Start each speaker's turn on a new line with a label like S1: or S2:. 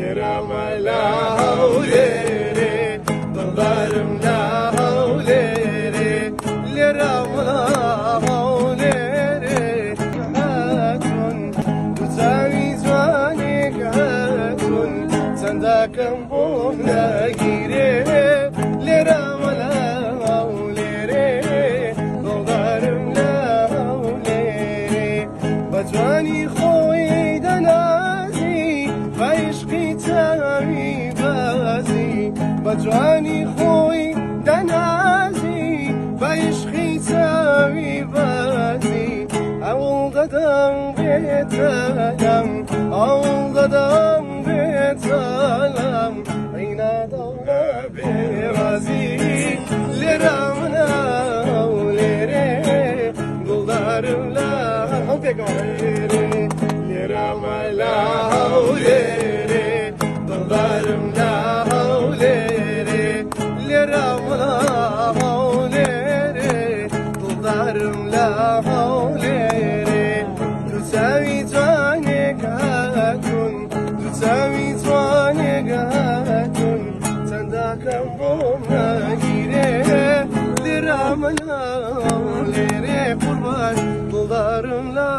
S1: لرام لا هوليري دلارم لا هوليري لرام لا هوليري هاتون تساوي زوانك هاتون صنداقم بوم ناگیره لرام لا هوليري دلارم لا هوليري بجوانی خوی دنازی عشقی تاوی بازی بجوانی خوی دنازی عشقی تاوی بازی اول قدم بیتالم اول قدم بیتالم اینا دولا بیرازی لرام لا هوليري دلارم لا هوليري لرام لا هوليري دلارم لا هوليري لرام لا هوليري دلارم لا هوليري تساوي جوانك هاتون تساوي جوانك هاتون صنداقم بوم ناگیره لرام لا هوليري قربان دلارم لا